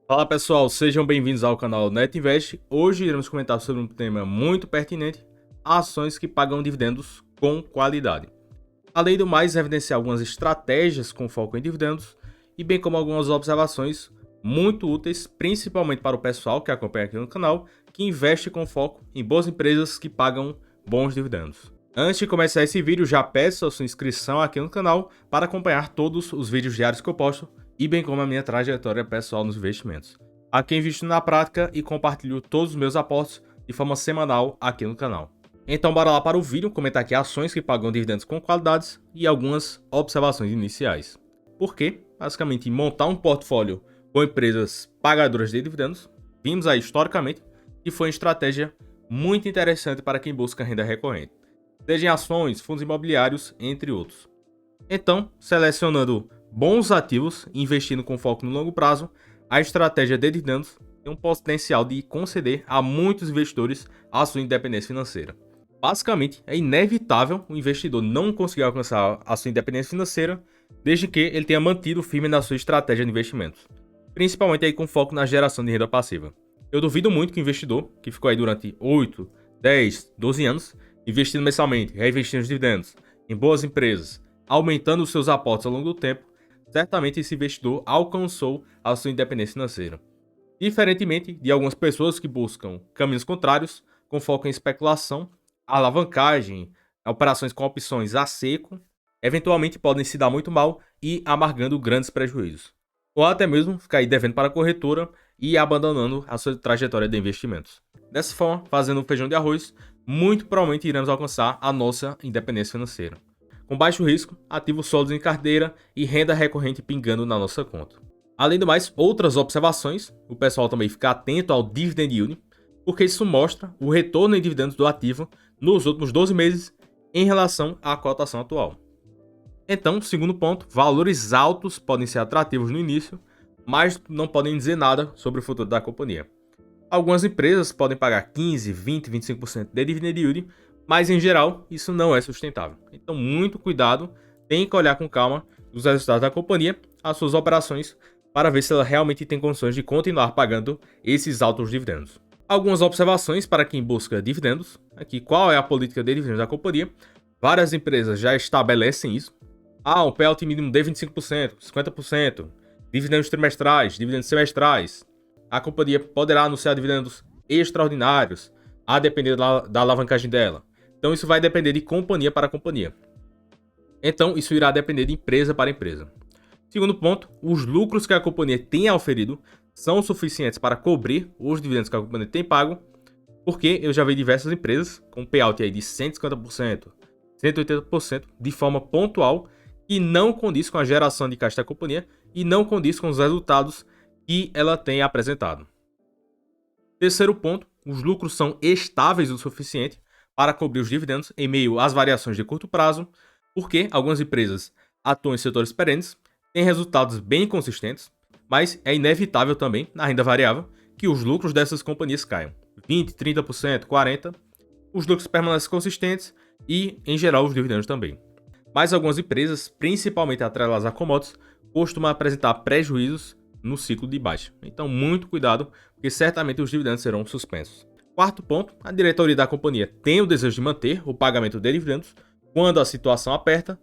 Fala pessoal, sejam bem-vindos ao canal NetInvest. Hoje iremos comentar sobre um tema muito pertinente: ações que pagam dividendos com qualidade. Além do mais, evidenciar algumas estratégias com foco em dividendos e bem como algumas observações muito úteis, principalmente para o pessoal que acompanha aqui no canal, que investe com foco em boas empresas que pagam bons dividendos. Antes de começar esse vídeo, já peço a sua inscrição aqui no canal para acompanhar todos os vídeos diários que eu posto e bem como a minha trajetória pessoal nos investimentos. Aqui invisto na prática e compartilho todos os meus aportes de forma semanal aqui no canal. Então bora lá para o vídeo, comentar aqui ações que pagam dividendos com qualidades e algumas observações iniciais. Por quê? Basicamente, montar um portfólio com empresas pagadoras de dividendos, vimos aí historicamente que foi uma estratégia muito interessante para quem busca renda recorrente, seja em ações, fundos imobiliários, entre outros. Então, selecionando bons ativos e investindo com foco no longo prazo, a estratégia de dividendos tem um potencial de conceder a muitos investidores a sua independência financeira. Basicamente, é inevitável o investidor não conseguir alcançar a sua independência financeira desde que ele tenha mantido firme na sua estratégia de investimentos, principalmente aí com foco na geração de renda passiva. Eu duvido muito que o investidor, que ficou aí durante 8, 10, 12 anos, investindo mensalmente, reinvestindo os dividendos em boas empresas, aumentando os seus aportes ao longo do tempo, certamente esse investidor alcançou a sua independência financeira. Diferentemente de algumas pessoas que buscam caminhos contrários, com foco em especulação, alavancagem, operações com opções a seco, eventualmente podem se dar muito mal e amargando grandes prejuízos. Ou até mesmo ficar aí devendo para a corretora e abandonando a sua trajetória de investimentos. Dessa forma, fazendo um feijão de arroz, muito provavelmente iremos alcançar a nossa independência financeira, com baixo risco, ativos sólidos em carteira e renda recorrente pingando na nossa conta. Além do mais, outras observações, o pessoal também fica atento ao dividend yield, porque isso mostra o retorno em dividendos do ativo nos últimos 12 meses em relação à cotação atual. Então, segundo ponto, valores altos podem ser atrativos no início, mas não podem dizer nada sobre o futuro da companhia. Algumas empresas podem pagar 15, 20, 25% de dividend yield, mas em geral isso não é sustentável. Então muito cuidado, tem que olhar com calma os resultados da companhia, as suas operações, para ver se ela realmente tem condições de continuar pagando esses altos dividendos. Algumas observações para quem busca dividendos. Aqui, qual é a política de dividendos da companhia? Várias empresas já estabelecem isso. Um payout mínimo de 25%, 50%, dividendos trimestrais, dividendos semestrais. A companhia poderá anunciar dividendos extraordinários, a depender da alavancagem dela. Então isso vai depender de companhia para companhia. Então isso irá depender de empresa para empresa. Segundo ponto, os lucros que a companhia tem oferido são suficientes para cobrir os dividendos que a companhia tem pago, porque eu já vi diversas empresas com payout aí de 150%, 180% de forma pontual e não condiz com a geração de caixa da companhia e não condiz com os resultados que ela tem apresentado. Terceiro ponto, os lucros são estáveis o suficiente para cobrir os dividendos em meio às variações de curto prazo, porque algumas empresas atuam em setores perenes, têm resultados bem consistentes, mas é inevitável também, na renda variável, que os lucros dessas companhias caiam. 20%, 30%, 40%, os lucros permanecem consistentes e, em geral, os dividendos também. Mas algumas empresas, principalmente atreladas a commodities, costumam apresentar prejuízos no ciclo de baixa. Então, muito cuidado, porque certamente os dividendos serão suspensos. Quarto ponto, a diretoria da companhia tem o desejo de manter o pagamento de dividendos quando a situação aperta,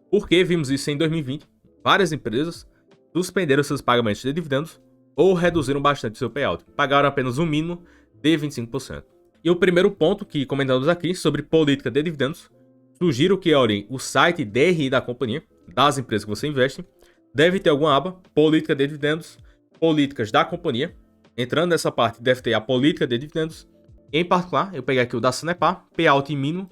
porque vimos isso em 2020. Várias empresas suspenderam seus pagamentos de dividendos ou reduziram bastante seu payout, pagaram apenas um mínimo de 25%. E o primeiro ponto que comentamos aqui sobre política de dividendos, sugiro que olhem o site DRI da companhia, das empresas que você investe, deve ter alguma aba, política de dividendos, políticas da companhia. Entrando nessa parte, deve ter a política de dividendos. Em particular, eu peguei aqui o da Sanepar, payout mínimo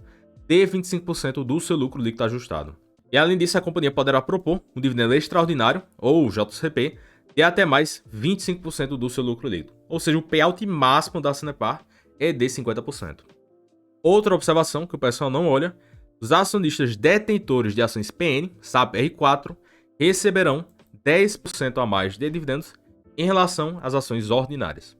de 25% do seu lucro líquido ajustado. E além disso, a companhia poderá propor um dividendo extraordinário, ou JCP, de até mais 25% do seu lucro líquido. Ou seja, o payout máximo da Sanepar é de 50%. Outra observação que o pessoal não olha, os acionistas detentores de ações PN, SAP-R4, receberão 10% a mais de dividendos em relação às ações ordinárias.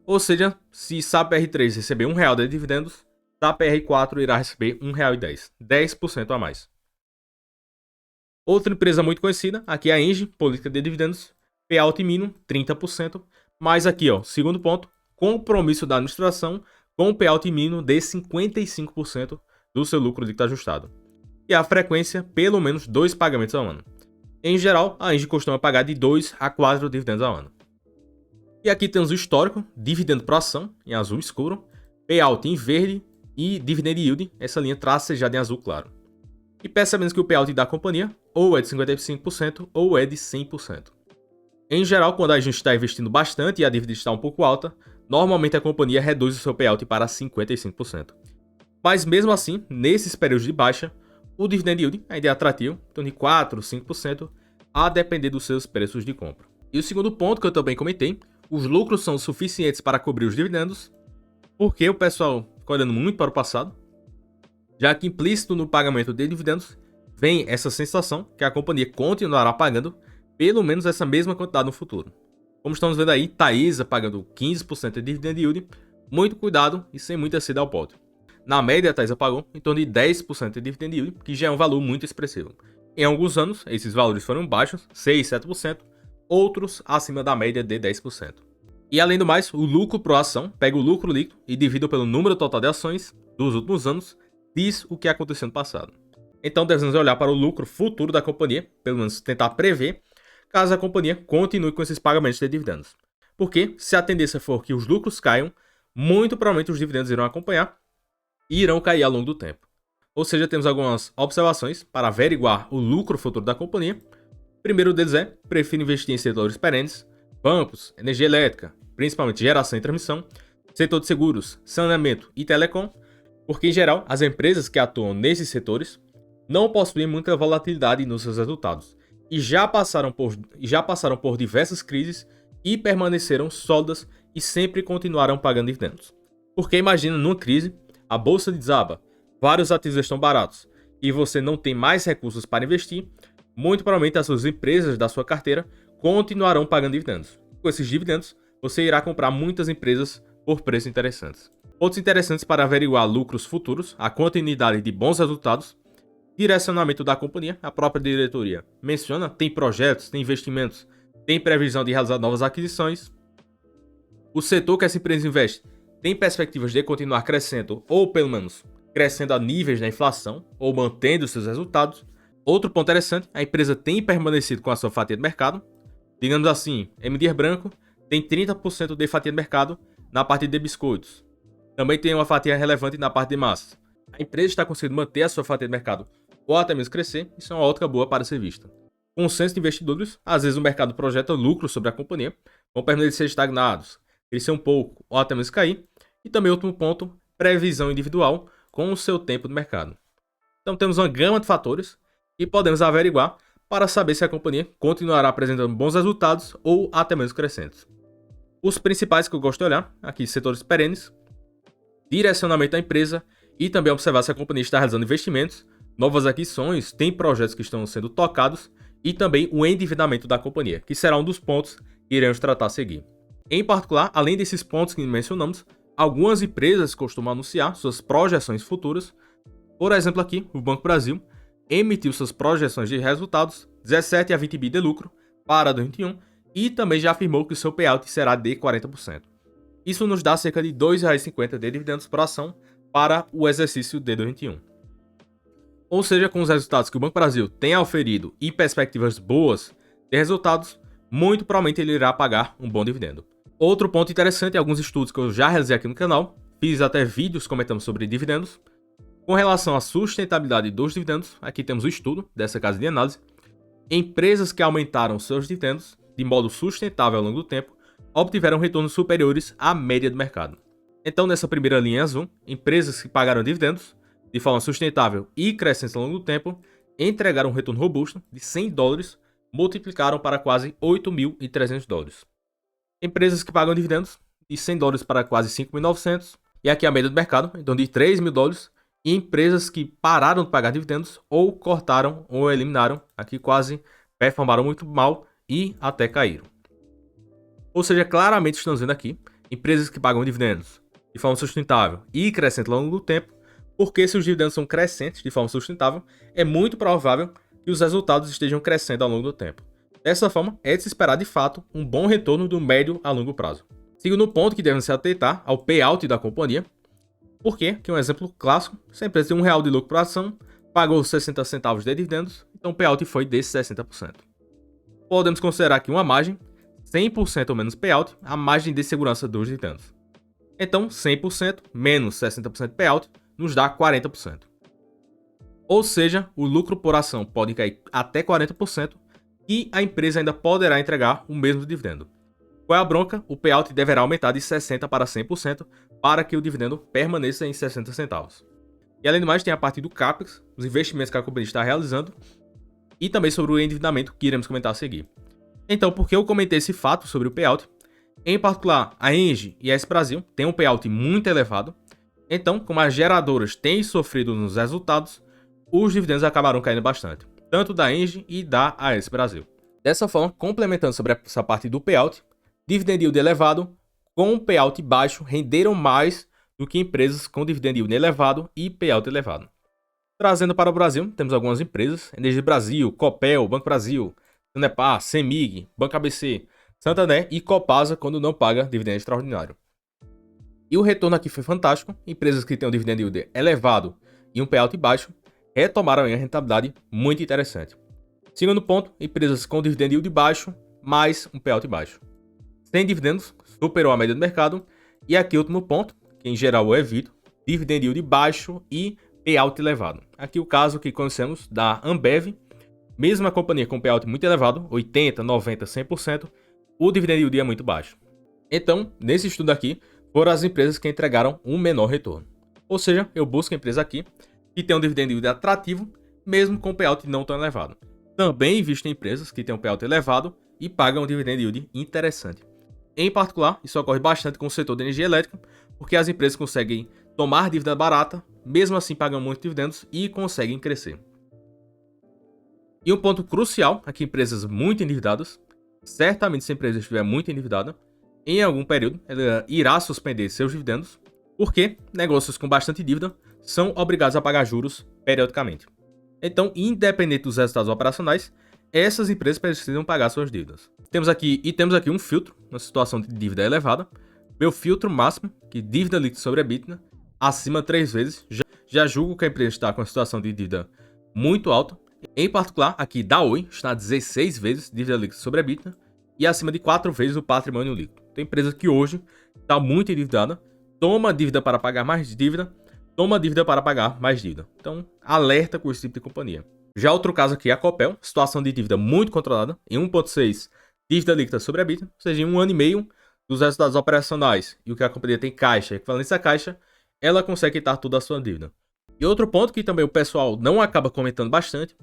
Ou seja, se SAP-R3 receber R$1 de dividendos, SAP-R4 irá receber R$1,10, 10% a mais. Outra empresa muito conhecida, aqui é a Engie, política de dividendos, payout mínimo 30%, mas aqui, ó, segundo ponto, compromisso da administração com o payout mínimo de 55% do seu lucro líquido ajustado. E a frequência, pelo menos 2 pagamentos ao ano. Em geral, a Engie costuma pagar de 2 a 4 dividendos ao ano. E aqui temos o histórico, dividendo por ação, em azul escuro, payout em verde e dividend yield, essa linha tracejada em azul claro. E percebemos que o payout da companhia ou é de 55% ou é de 100%. Em geral, quando a gente está investindo bastante e a dívida está um pouco alta, normalmente a companhia reduz o seu payout para 55%. Mas mesmo assim, nesses períodos de baixa, o dividend yield ainda é atrativo, em torno de 4 ou 5%, a depender dos seus preços de compra. E o segundo ponto que eu também comentei, os lucros são suficientes para cobrir os dividendos, porque o pessoal fica olhando muito para o passado, já que implícito no pagamento de dividendos vem essa sensação que a companhia continuará pagando pelo menos essa mesma quantidade no futuro. Como estamos vendo aí, Taesa pagando 15% de dividend yield, muito cuidado e sem muita sede ao pote. Na média, a Taesa pagou em torno de 10% de dividend yield, que já é um valor muito expressivo. Em alguns anos, esses valores foram baixos, 6, 7%, outros acima da média de 10%. E além do mais, o lucro por ação pega o lucro líquido e divide pelo número total de ações dos últimos anos, diz o que aconteceu no passado. Então devemos olhar para o lucro futuro da companhia, pelo menos tentar prever, caso a companhia continue com esses pagamentos de dividendos. Porque se a tendência for que os lucros caiam, muito provavelmente os dividendos irão acompanhar e irão cair ao longo do tempo. Ou seja, temos algumas observações para averiguar o lucro futuro da companhia. O primeiro deles é, prefiro investir em setores perenes, bancos, energia elétrica, principalmente geração e transmissão, setor de seguros, saneamento e telecom, porque em geral as empresas que atuam nesses setores não possuem muita volatilidade nos seus resultados e já passaram por diversas crises e permaneceram sólidas e sempre continuaram pagando dividendos. Porque imagina numa crise, a bolsa desaba, vários ativos estão baratos e você não tem mais recursos para investir, muito provavelmente as suas empresas da sua carteira continuarão pagando dividendos. Com esses dividendos, você irá comprar muitas empresas por preços interessantes. Pontos interessantes para averiguar lucros futuros, a continuidade de bons resultados, direcionamento da companhia, a própria diretoria menciona, tem projetos, tem investimentos, tem previsão de realizar novas aquisições. O setor que essa empresa investe tem perspectivas de continuar crescendo ou pelo menos crescendo a níveis da inflação ou mantendo seus resultados. Outro ponto interessante, a empresa tem permanecido com a sua fatia de mercado. Digamos assim, M. Dias Branco tem 30% de fatia de mercado na parte de biscoitos. Também tem uma fatia relevante na parte de massas. A empresa está conseguindo manter a sua fatia de mercado ou até mesmo crescer, isso é uma ótica boa para ser vista. Consenso de investidores, às vezes o mercado projeta lucros sobre a companhia, vão permanecer estagnados, crescer um pouco ou até mesmo cair. E também outro ponto, previsão individual com o seu tempo de mercado. Então temos uma gama de fatores que podemos averiguar para saber se a companhia continuará apresentando bons resultados ou até mesmo crescentes. Os principais que eu gosto de olhar, aqui setores perenes, direcionamento da empresa e também observar se a companhia está realizando investimentos, novas aquisições, tem projetos que estão sendo tocados e também o endividamento da companhia, que será um dos pontos que iremos tratar a seguir. Em particular, além desses pontos que mencionamos, algumas empresas costumam anunciar suas projeções futuras. Por exemplo aqui, o Banco Brasil emitiu suas projeções de resultados 17 a 20 bi de lucro para 2021 e também já afirmou que o seu payout será de 40%. Isso nos dá cerca de R$ 2,50 de dividendos por ação para o exercício de 2021. Ou seja, com os resultados que o Banco Brasil tem oferido e perspectivas boas de resultados, muito provavelmente ele irá pagar um bom dividendo. Outro ponto interessante é alguns estudos que eu já realizei aqui no canal, fiz até vídeos comentando sobre dividendos. Com relação à sustentabilidade dos dividendos, aqui temos o estudo dessa casa de análise. Empresas que aumentaram seus dividendos de modo sustentável ao longo do tempo obtiveram retornos superiores à média do mercado. Então, nessa primeira linha azul, empresas que pagaram dividendos de forma sustentável e crescente ao longo do tempo entregaram um retorno robusto de $100, multiplicaram para quase $8.300. Empresas que pagam dividendos de $100 para quase 5.900, e aqui a média do mercado, em torno de $3.000, e empresas que pararam de pagar dividendos ou cortaram ou eliminaram, aqui quase performaram muito mal e até caíram. Ou seja, claramente estamos vendo aqui empresas que pagam dividendos de forma sustentável e crescente ao longo do tempo, porque se os dividendos são crescentes de forma sustentável, é muito provável que os resultados estejam crescendo ao longo do tempo. Dessa forma, é de se esperar de fato um bom retorno do médio a longo prazo. Segundo ponto que devemos se atentar ao payout da companhia, porque, que é um exemplo clássico, se a empresa tem R$1 de lucro por ação, pagou 60 centavos de dividendos, então o payout foi de 60%. Podemos considerar aqui uma margem, 100% ou menos payout, a margem de segurança dos dividendos. Então, 100% menos 60% payout nos dá 40%. Ou seja, o lucro por ação pode cair até 40% e a empresa ainda poderá entregar o mesmo dividendo. Qual é a bronca? O payout deverá aumentar de 60% para 100% para que o dividendo permaneça em 60 centavos. E além do mais, tem a parte do CAPEX, os investimentos que a companhia está realizando, e também sobre o endividamento que iremos comentar a seguir. Então, por que eu comentei esse fato sobre o payout? Em particular, a Engie e a S Brasil têm um payout muito elevado, então, como as geradoras têm sofrido nos resultados, os dividendos acabaram caindo bastante, tanto da Engie e da AS Brasil. Dessa forma, complementando sobre essa parte do payout, dividend yield elevado com payout baixo renderam mais do que empresas com dividend yield elevado e payout elevado. Trazendo para o Brasil, temos algumas empresas, Energia Brasil, Copel, Banco Brasil, Sanepar, Semig, Banco ABC, Santander e Copasa quando não paga dividendo extraordinário. E o retorno aqui foi fantástico, empresas que têm um dividend yield elevado e um payout baixo retomaram a rentabilidade muito interessante. Segundo ponto, empresas com dividend yield baixo, mais um payout baixo. Sem dividendos, superou a média do mercado. E aqui último ponto, que em geral eu evito, dividend yield baixo e payout elevado. Aqui o caso que conhecemos da Ambev, mesmo a companhia com payout muito elevado, 80%, 90%, 100%, o dividend yield é muito baixo. Então, nesse estudo aqui, foram as empresas que entregaram um menor retorno. Ou seja, eu busco a empresa aqui que tem um dividend yield atrativo, mesmo com payout não tão elevado. Também invisto em empresas que têm um payout elevado e pagam um dividend yield interessante. Em particular, isso ocorre bastante com o setor de energia elétrica, porque as empresas conseguem tomar dívida barata, mesmo assim pagam muitos dividendos e conseguem crescer. E um ponto crucial aqui, empresas muito endividadas, certamente se a empresa estiver muito endividada, em algum período ela irá suspender seus dividendos, porque negócios com bastante dívida são obrigados a pagar juros periodicamente. Então, independente dos resultados operacionais, essas empresas precisam pagar suas dívidas. Temos aqui um filtro na situação de dívida elevada. Meu filtro máximo, que dívida líquida sobre EBITDA, acima de 3 vezes, já julgo que a empresa está com uma situação de dívida muito alta. Em particular, aqui da Oi está a 16 vezes dívida líquida sobre EBITDA e acima de 4 vezes o patrimônio líquido. Tem empresa que hoje está muito endividada, toma dívida para pagar mais dívida, toma dívida para pagar mais dívida. Então, alerta com esse tipo de companhia. Já outro caso aqui é a Copel, situação de dívida muito controlada, em 1,6 dívida líquida sobre a EBITDA, ou seja, em 1 ano e meio dos resultados operacionais e o que a companhia tem caixa, equivalência a caixa, ela consegue quitar toda a sua dívida. E outro ponto que também o pessoal não acaba comentando bastante,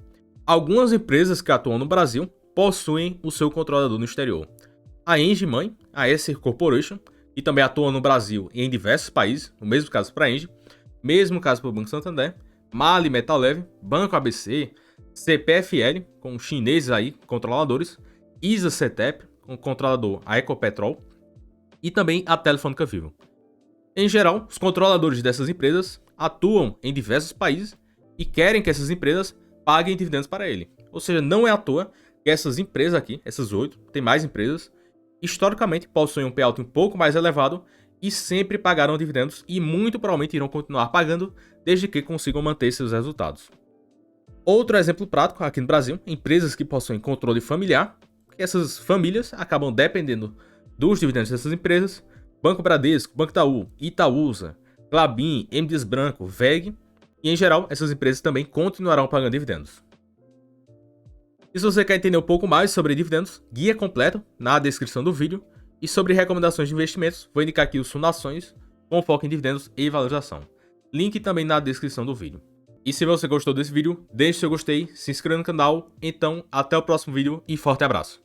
algumas empresas que atuam no Brasil possuem o seu controlador no exterior. A Engie mãe, a Esser Corporation, que também atua no Brasil e em diversos países, no mesmo caso para a Engie, mesmo caso para o Banco Santander, Mali Metal Leve, Banco ABC, CPFL, com chineses aí, controladores, ISA CETEP, com controlador a Ecopetrol, e também a Telefônica Vivo. Em geral, os controladores dessas empresas atuam em diversos países e querem que essas empresas paguem dividendos para ele. Ou seja, não é à toa que essas empresas aqui, essas 8, tem mais empresas, historicamente possuem um payout um pouco mais elevado e sempre pagaram dividendos e muito provavelmente irão continuar pagando desde que consigam manter seus resultados. Outro exemplo prático aqui no Brasil, empresas que possuem controle familiar, que essas famílias acabam dependendo dos dividendos dessas empresas, Banco Bradesco, Banco Itaú, Itaúsa, Klabin, M. Dias Branco, VEG, e em geral essas empresas também continuarão pagando dividendos. E se você quer entender um pouco mais sobre dividendos, guia completo na descrição do vídeo, e sobre recomendações de investimentos, vou indicar aqui os fundações com foco em dividendos e valorização. Link também na descrição do vídeo. E se você gostou desse vídeo, deixe seu gostei, se inscreva no canal. Então, até o próximo vídeo e forte abraço.